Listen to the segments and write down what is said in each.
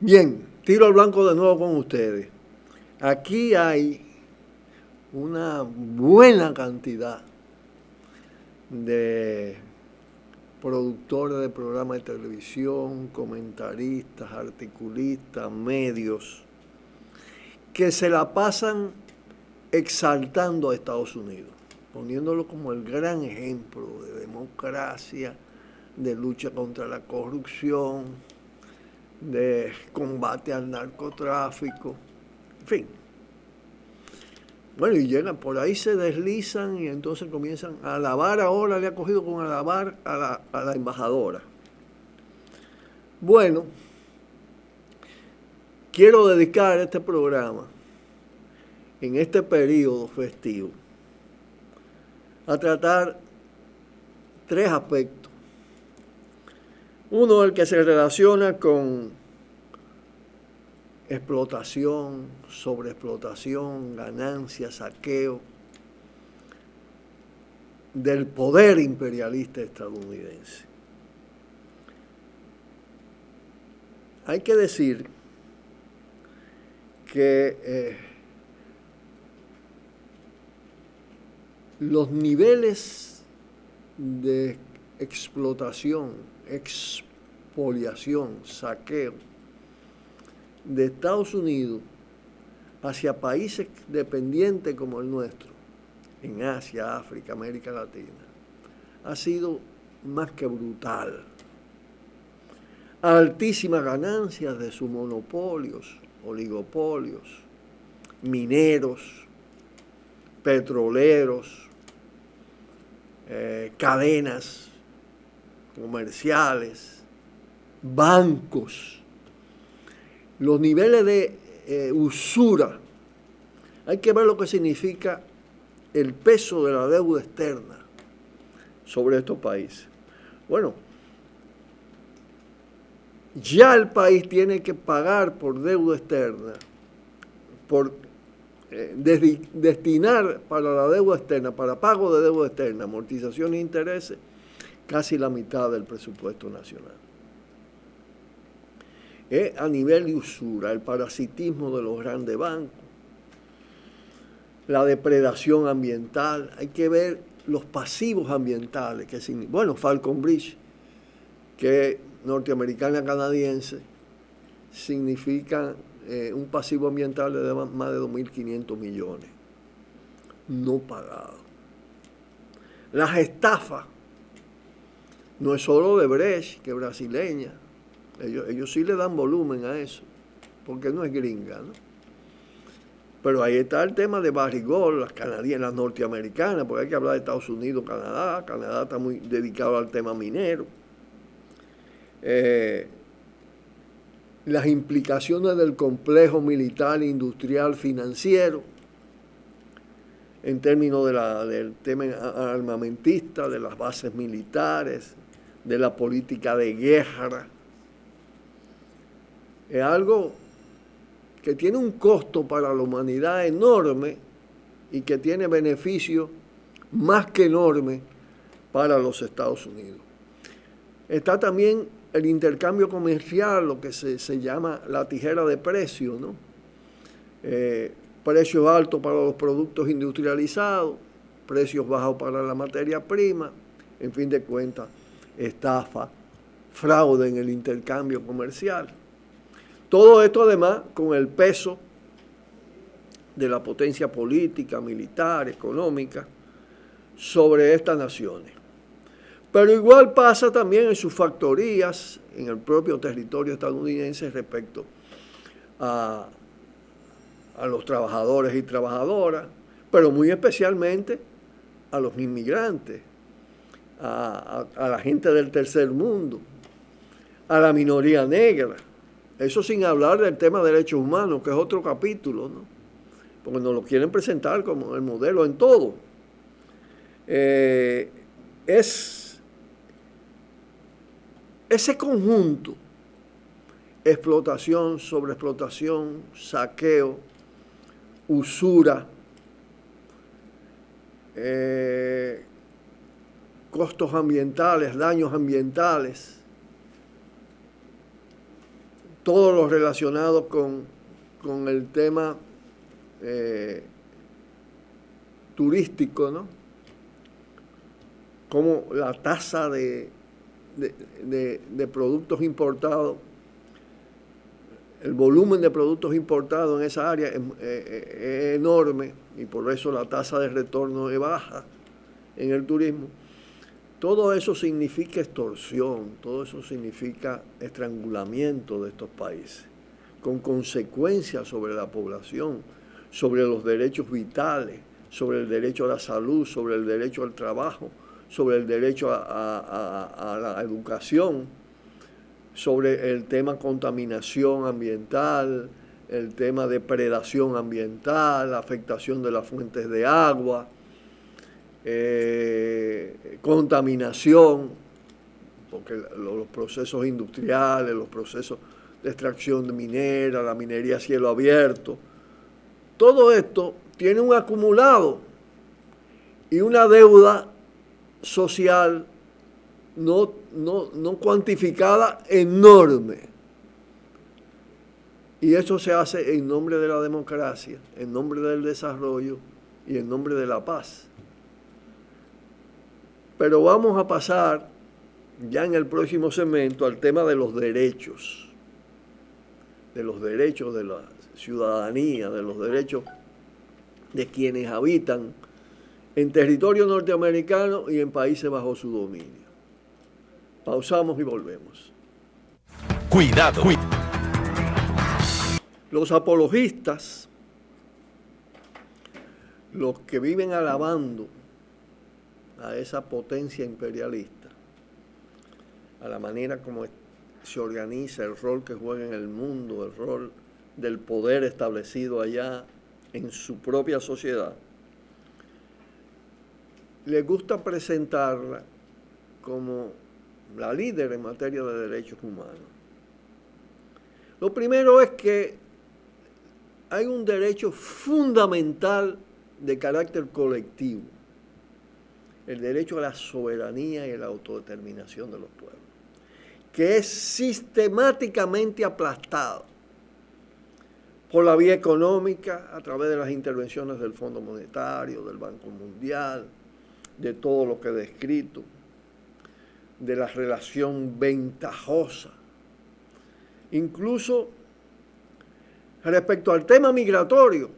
Bien, tiro al blanco de nuevo con ustedes. Aquí hay una buena cantidad de productores de programas de televisión, comentaristas, articulistas, medios, que se la pasan exaltando a Estados Unidos, poniéndolo como el gran ejemplo de democracia, de lucha contra la corrupción, de combate al narcotráfico, en fin. Bueno, y llegan, por ahí se deslizan y entonces comienzan a alabar. Ahora le ha cogido con alabar a la embajadora. Bueno, quiero dedicar este programa, en este periodo festivo, a tratar tres aspectos. Uno, el que se relaciona con explotación, sobreexplotación, ganancia, saqueo del poder imperialista estadounidense. Hay que decir que los niveles de explotación, expoliación, saqueo de Estados Unidos hacia países dependientes como el nuestro, en Asia, África, América Latina, ha sido más que brutal. Altísimas ganancias de sus monopolios, oligopolios, mineros, petroleros, cadenas comerciales, bancos, los niveles de usura. Hay que ver lo que significa el peso de la deuda externa sobre estos países. Bueno, ya el país tiene que pagar por deuda externa, por destinar para la deuda externa, para pago de deuda externa, amortización e intereses, casi la mitad del presupuesto nacional. A nivel de usura, el parasitismo de los grandes bancos, la depredación ambiental. Hay que ver los pasivos ambientales, bueno, Falcon Bridge, que norteamericana canadiense, significa un pasivo ambiental de más de 2.500 millones no pagados. Las estafas, no es solo de Brecht, que es brasileña, ellos sí le dan volumen a eso, porque no es gringa, ¿no? Pero ahí está el tema de Barrigol, las canadienses, las norteamericanas, porque hay que hablar de Estados Unidos, Canadá. Canadá está muy dedicado al tema minero. Las implicaciones del complejo militar, industrial, financiero, en términos del tema armamentista, de las bases militares, de la política de guerra. Es algo que tiene un costo para la humanidad enorme y que tiene beneficios más que enormes para los Estados Unidos. Está también el intercambio comercial, lo que se llama la tijera de precios, ¿no? Precios altos para los productos industrializados, precios bajos para la materia prima, en fin de cuentas, estafa, fraude en el intercambio comercial. Todo esto además con el peso de la potencia política, militar, económica sobre estas naciones. Pero igual pasa también en sus factorías, en el propio territorio estadounidense respecto a los trabajadores y trabajadoras, pero muy especialmente a los inmigrantes, a la gente del tercer mundo, a la minoría negra. Eso sin hablar del tema de derechos humanos, que es otro capítulo, ¿no? Porque nos lo quieren presentar como el modelo en todo. Es ese conjunto, explotación, sobreexplotación, saqueo, usura, costos ambientales, daños ambientales, todo lo relacionado con el tema turístico, ¿no? Como la tasa de productos importados, el volumen de productos importados en esa área es enorme y por eso la tasa de retorno es baja en el turismo. Todo eso significa extorsión, todo eso significa estrangulamiento de estos países, con consecuencias sobre la población, sobre los derechos vitales, sobre el derecho a la salud, sobre el derecho al trabajo, sobre el derecho a la educación, sobre el tema contaminación ambiental, el tema depredación ambiental, afectación de las fuentes de agua, contaminación, porque los procesos industriales, los procesos de extracción minera, la minería a cielo abierto, todo esto tiene un acumulado y una deuda social no cuantificada enorme. Y eso se hace en nombre de la democracia, en nombre del desarrollo y en nombre de la paz. Pero vamos a pasar ya en el próximo segmento al tema de los derechos de la ciudadanía, de los derechos de quienes habitan en territorio norteamericano y en países bajo su dominio. Pausamos y volvemos. Cuidado. Los apologistas, los que viven alabando a esa potencia imperialista, a la manera como se organiza, el rol que juega en el mundo, el rol del poder establecido allá en su propia sociedad, les gusta presentarla como la líder en materia de derechos humanos. Lo primero es que hay un derecho fundamental de carácter colectivo, el derecho a la soberanía y a la autodeterminación de los pueblos, que es sistemáticamente aplastado por la vía económica a través de las intervenciones del Fondo Monetario, del Banco Mundial, de todo lo que he descrito, de la relación ventajosa. Incluso respecto al tema migratorio,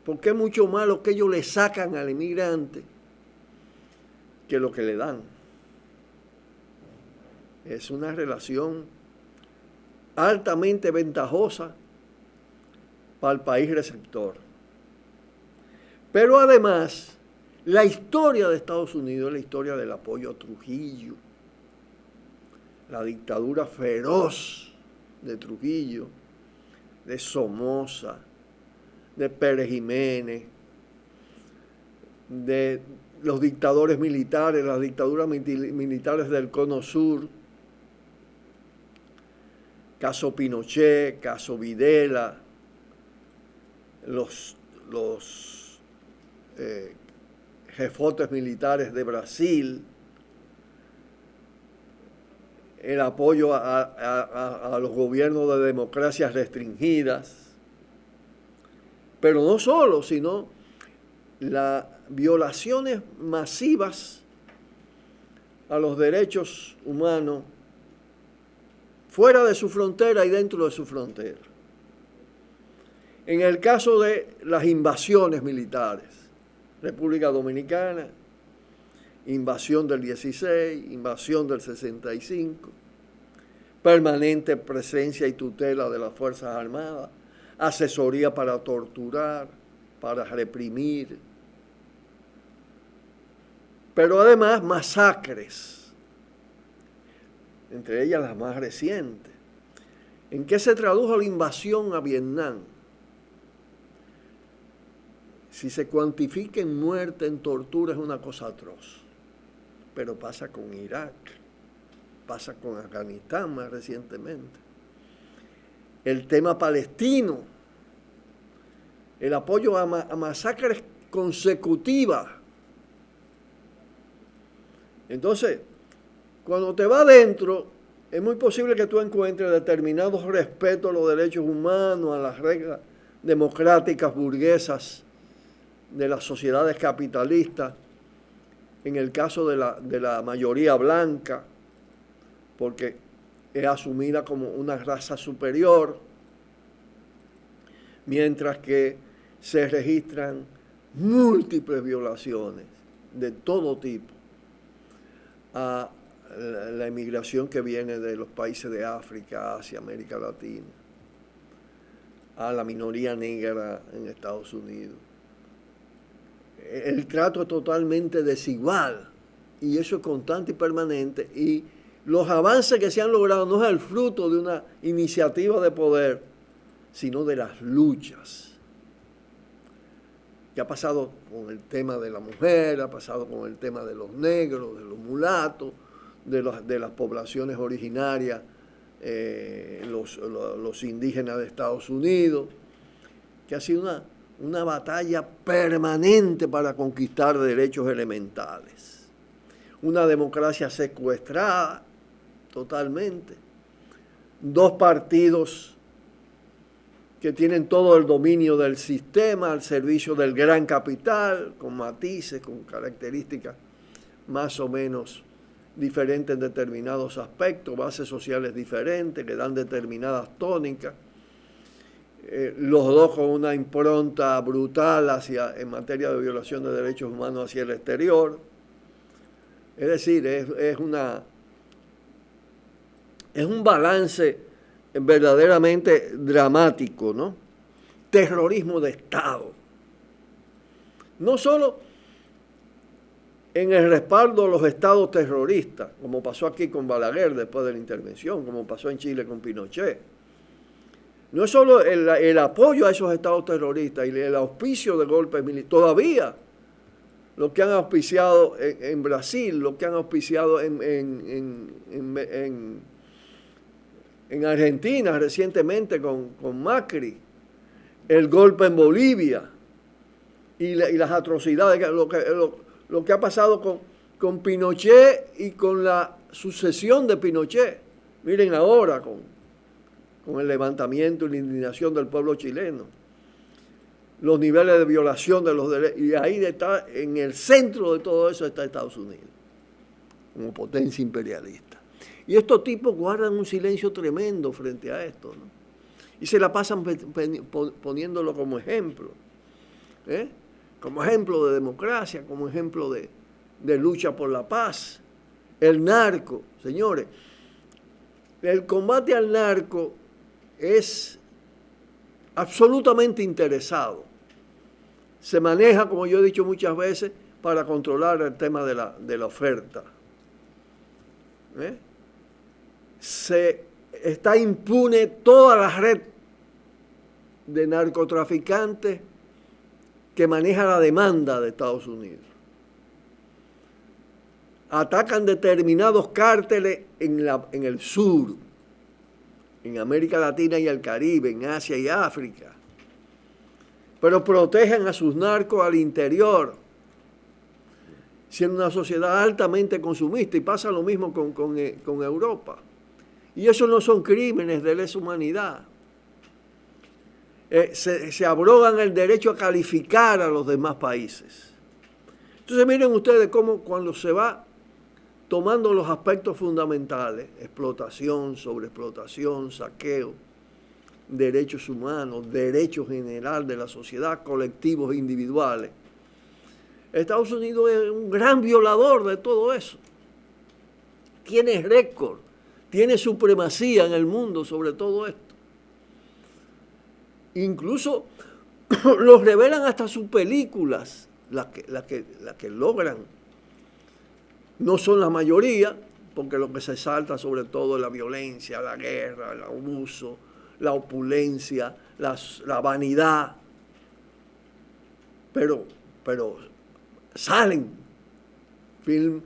porque es mucho más lo que ellos le sacan al inmigrante que lo que le dan. Es una relación altamente ventajosa para el país receptor. Pero además, la historia de Estados Unidos es la historia del apoyo a Trujillo, la dictadura feroz de Trujillo, de Somoza, de Pérez Jiménez, de los dictadores militares, las dictaduras militares del Cono Sur, caso Pinochet, caso Videla, los jefotes militares de Brasil, el apoyo a los gobiernos de democracias restringidas, pero no solo, sino las violaciones masivas a los derechos humanos fuera de su frontera y dentro de su frontera. En el caso de las invasiones militares, República Dominicana, invasión del 16, invasión del 65, permanente presencia y tutela de las Fuerzas Armadas, asesoría para torturar, para reprimir, pero además masacres, entre ellas las más recientes. ¿En qué se tradujo la invasión a Vietnam? Si se cuantifica en muerte, en tortura, es una cosa atroz. Pero pasa con Irak, pasa con Afganistán más recientemente. El tema palestino, el apoyo a masacres consecutivas. Entonces, cuando te va adentro, es muy posible que tú encuentres determinados respetos a los derechos humanos, a las reglas democráticas burguesas de las sociedades capitalistas, en el caso de la mayoría blanca, porque es asumida como una raza superior, mientras que se registran múltiples violaciones de todo tipo a la inmigración que viene de los países de África, Asia, América Latina, a la minoría negra en Estados Unidos. El trato es totalmente desigual y eso es constante y permanente, y los avances que se han logrado no es el fruto de una iniciativa de poder, sino de las luchas. Que ha pasado con el tema de la mujer, ha pasado con el tema de los negros, de los mulatos, de las poblaciones originarias, los indígenas de Estados Unidos, que ha sido una batalla permanente para conquistar derechos elementales. Una democracia secuestrada totalmente. Dos partidos que tienen todo el dominio del sistema al servicio del gran capital, con matices, con características más o menos diferentes en determinados aspectos, bases sociales diferentes que dan determinadas tónicas, los dos con una impronta brutal en materia de violación de derechos humanos hacia el exterior. Es decir, es un balance verdaderamente dramático, ¿no? Terrorismo de Estado. No solo en el respaldo a los estados terroristas, como pasó aquí con Balaguer después de la intervención, como pasó en Chile con Pinochet. No es solo el apoyo a esos estados terroristas y el auspicio de golpes militares, todavía lo que han auspiciado en Brasil, lo que han auspiciado en Argentina recientemente con Macri, el golpe en Bolivia y las atrocidades, lo que ha pasado con Pinochet y con la sucesión de Pinochet. Miren ahora con el levantamiento y la indignación del pueblo chileno, los niveles de violación de los derechos, y ahí está, en el centro de todo eso está Estados Unidos, como potencia imperialista. Y estos tipos guardan un silencio tremendo frente a esto, ¿no? Y se la pasan poniéndolo como ejemplo, ¿eh? Como ejemplo de democracia, como ejemplo de lucha por la paz. El narco, señores, el combate al narco es absolutamente interesado. Se maneja, como yo he dicho muchas veces, para controlar el tema de la oferta. Está impune toda la red de narcotraficantes que maneja la demanda de Estados Unidos. Atacan determinados cárteles en el sur, en América Latina y el Caribe, en Asia y África, pero protegen a sus narcos al interior, siendo una sociedad altamente consumista, y pasa lo mismo con Europa. Y eso no son crímenes de lesa humanidad. Se abrogan el derecho a calificar a los demás países. Entonces miren ustedes cómo cuando se va tomando los aspectos fundamentales, explotación, sobreexplotación, saqueo, derechos humanos, derecho general de la sociedad, colectivos e individuales, Estados Unidos es un gran violador de todo eso. Tiene récord, tiene supremacía en el mundo sobre todo esto. Incluso los revelan hasta sus películas, las que logran. No son la mayoría, porque lo que se salta sobre todo es la violencia, la guerra, el abuso, la opulencia, la vanidad. Pero salen films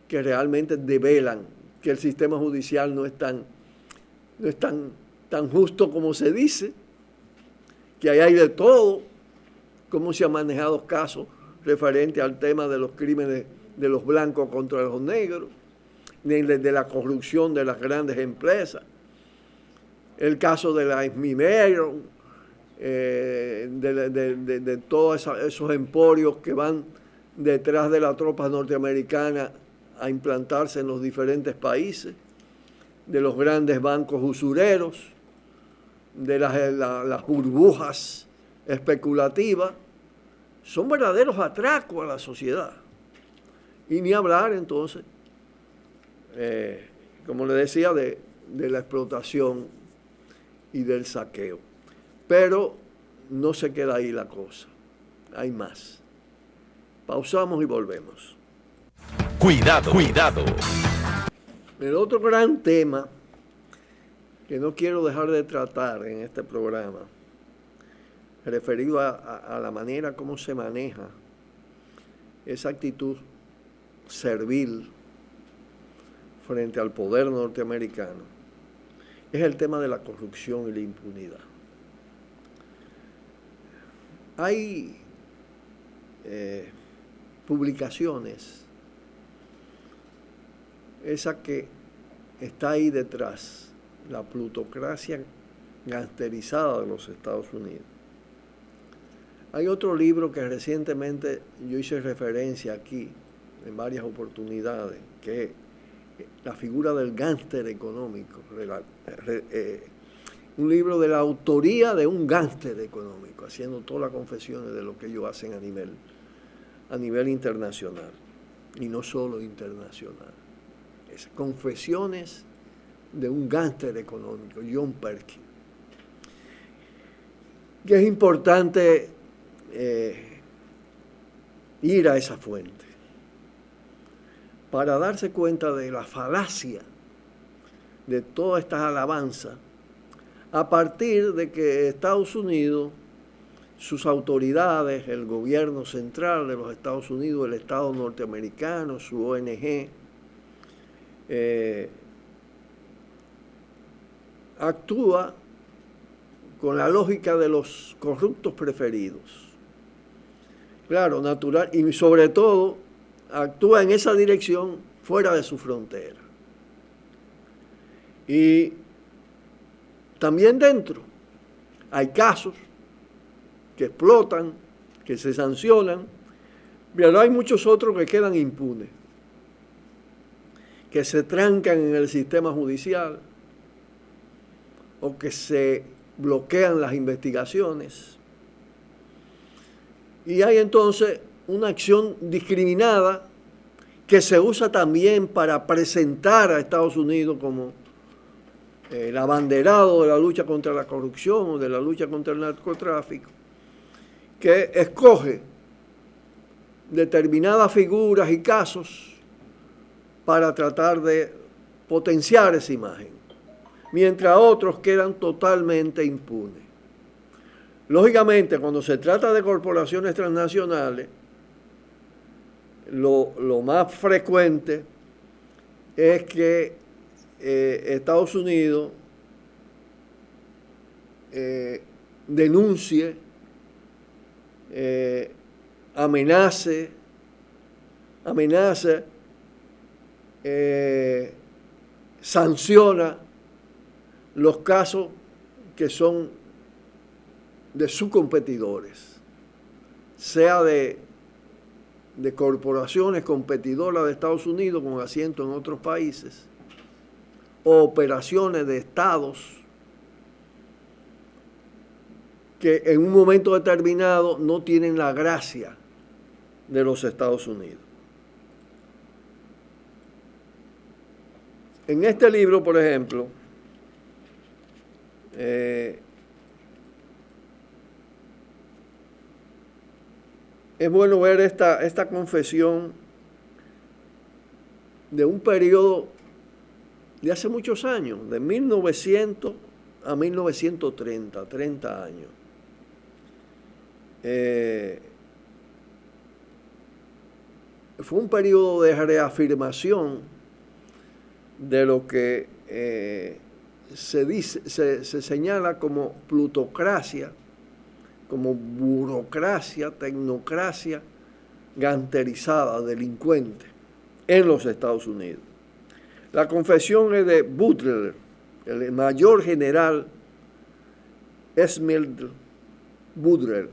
que realmente develan que el sistema judicial no es tan justo como se dice, que ahí hay de todo, cómo se han manejado casos referentes al tema de los crímenes de los blancos contra los negros, de la corrupción de las grandes empresas. El caso de la Esmimero, de todos esos emporios que van detrás de la tropa norteamericana a implantarse en los diferentes países, de los grandes bancos usureros, de las burbujas especulativas, son verdaderos atracos a la sociedad. Y ni hablar entonces, como le decía, de la explotación y del saqueo. Pero no se queda ahí la cosa, hay más. Pausamos y volvemos. Cuidado, cuidado. El otro gran tema que no quiero dejar de tratar en este programa, referido a la manera como se maneja esa actitud servil frente al poder norteamericano, es el tema de la corrupción y la impunidad. Hay publicaciones, esa que está ahí detrás, la plutocracia gangsterizada de los Estados Unidos. Hay otro libro que recientemente yo hice referencia aquí en varias oportunidades, que es la figura del gángster económico, un libro de la autoría de un gángster económico, haciendo todas las confesiones de lo que ellos hacen a nivel internacional, y no solo internacional. Es Confesiones de un gángster económico, John Perkins. Que es importante ir a esa fuente para darse cuenta de la falacia de todas estas alabanzas, a partir de que Estados Unidos, sus autoridades, el gobierno central de los Estados Unidos, el Estado norteamericano, su ONG, actúa con la lógica de los corruptos preferidos. Claro, natural, y sobre todo actúa en esa dirección fuera de su frontera. Y también dentro hay casos que explotan, que se sancionan, pero hay muchos otros que quedan impunes, que se trancan en el sistema judicial o que se bloquean las investigaciones. Y hay entonces una acción discriminada que se usa también para presentar a Estados Unidos como el abanderado de la lucha contra la corrupción o de la lucha contra el narcotráfico, que escoge determinadas figuras y casos para tratar de potenciar esa imagen, mientras otros quedan totalmente impunes. Lógicamente, cuando se trata de corporaciones transnacionales, lo más frecuente es que Estados Unidos denuncie, amenace, sanciona los casos que son de sus competidores, sea de corporaciones competidoras de Estados Unidos con asiento en otros países, o operaciones de estados que en un momento determinado no tienen la gracia de los Estados Unidos. En este libro, por ejemplo, es bueno ver esta confesión de un periodo de hace muchos años, de 1900 a 1930, 30 años. Fue un periodo de reafirmación de lo que se señala como plutocracia, como burocracia, tecnocracia gangsterizada, delincuente en los Estados Unidos. La confesión es de Butler, el mayor general Esmond Butler.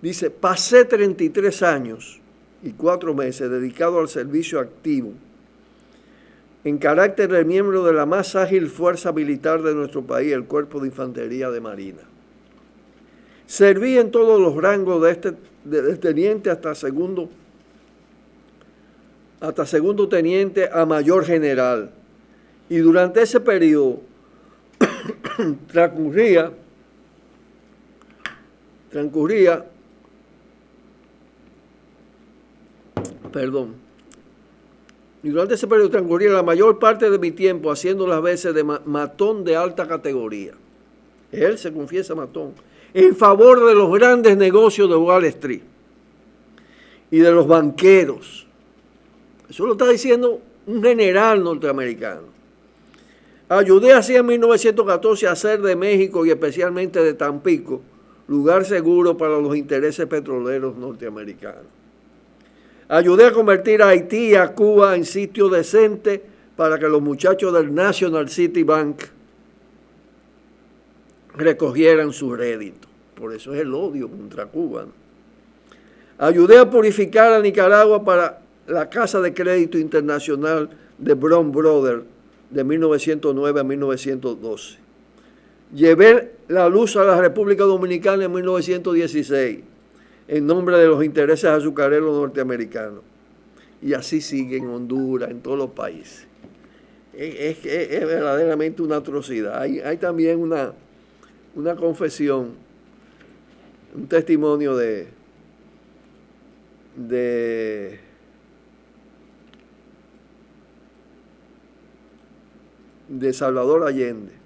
Dice, pasé 33 años y 4 meses dedicado al servicio activo en carácter de miembro de la más ágil fuerza militar de nuestro país, el Cuerpo de Infantería de Marina. Serví en todos los rangos de teniente hasta segundo teniente a mayor general. Y durante ese periodo transcurría la mayor parte de mi tiempo haciendo las veces de matón de alta categoría. Él se confiesa matón, en favor de los grandes negocios de Wall Street y de los banqueros. Eso lo está diciendo un general norteamericano. Ayudé así en 1914 a hacer de México y especialmente de Tampico lugar seguro para los intereses petroleros norteamericanos. Ayudé a convertir a Haití y a Cuba en sitio decente para que los muchachos del National City Bank recogieran su rédito. Por eso es el odio contra Cuba, ¿no? Ayudé a purificar a Nicaragua para la Casa de Crédito Internacional de Brown Brothers de 1909 a 1912. Llevé la luz a la República Dominicana en 1916 en nombre de los intereses azucareros norteamericanos. Y así sigue en Honduras, en todos los países. Es verdaderamente una atrocidad. Hay también una confesión, un testimonio de Salvador Allende.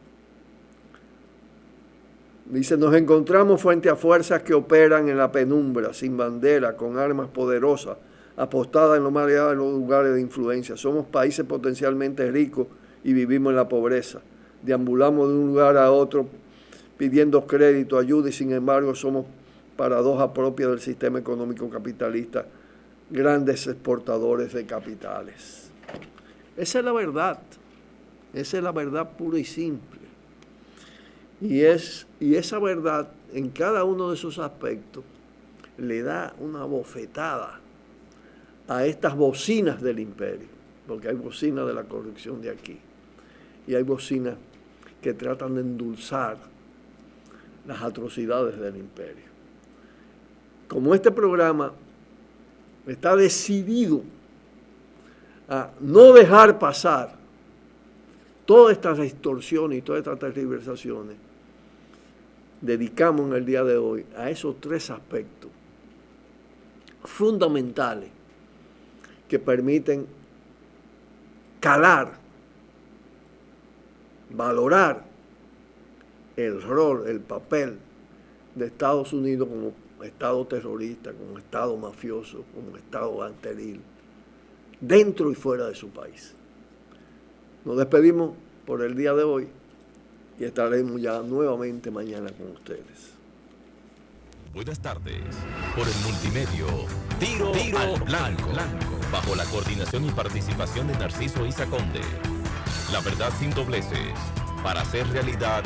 Dice, nos encontramos frente a fuerzas que operan en la penumbra, sin bandera, con armas poderosas, apostadas en los más leales lugares de influencia. Somos países potencialmente ricos y vivimos en la pobreza. Deambulamos de un lugar a otro pidiendo crédito, ayuda y sin embargo somos paradoja propia del sistema económico capitalista, grandes exportadores de capitales. Esa es la verdad. Esa es la verdad pura y simple. Y esa verdad, en cada uno de esos aspectos, le da una bofetada a estas bocinas del imperio, porque hay bocinas de la corrupción de aquí, y hay bocinas que tratan de endulzar las atrocidades del imperio. Como este programa está decidido a no dejar pasar todas estas extorsiones y todas estas tergiversaciones, dedicamos en el día de hoy a esos 3 aspectos fundamentales que permiten calar, valorar el rol, el papel de Estados Unidos como Estado terrorista, como Estado mafioso, como Estado anteril, dentro y fuera de su país. Nos despedimos por el día de hoy y estaremos ya nuevamente mañana con ustedes. Buenas tardes. Por el multimedio Tiro al Blanco, bajo la coordinación y participación de Narciso Isa Conde. La verdad sin dobleces, para hacer realidad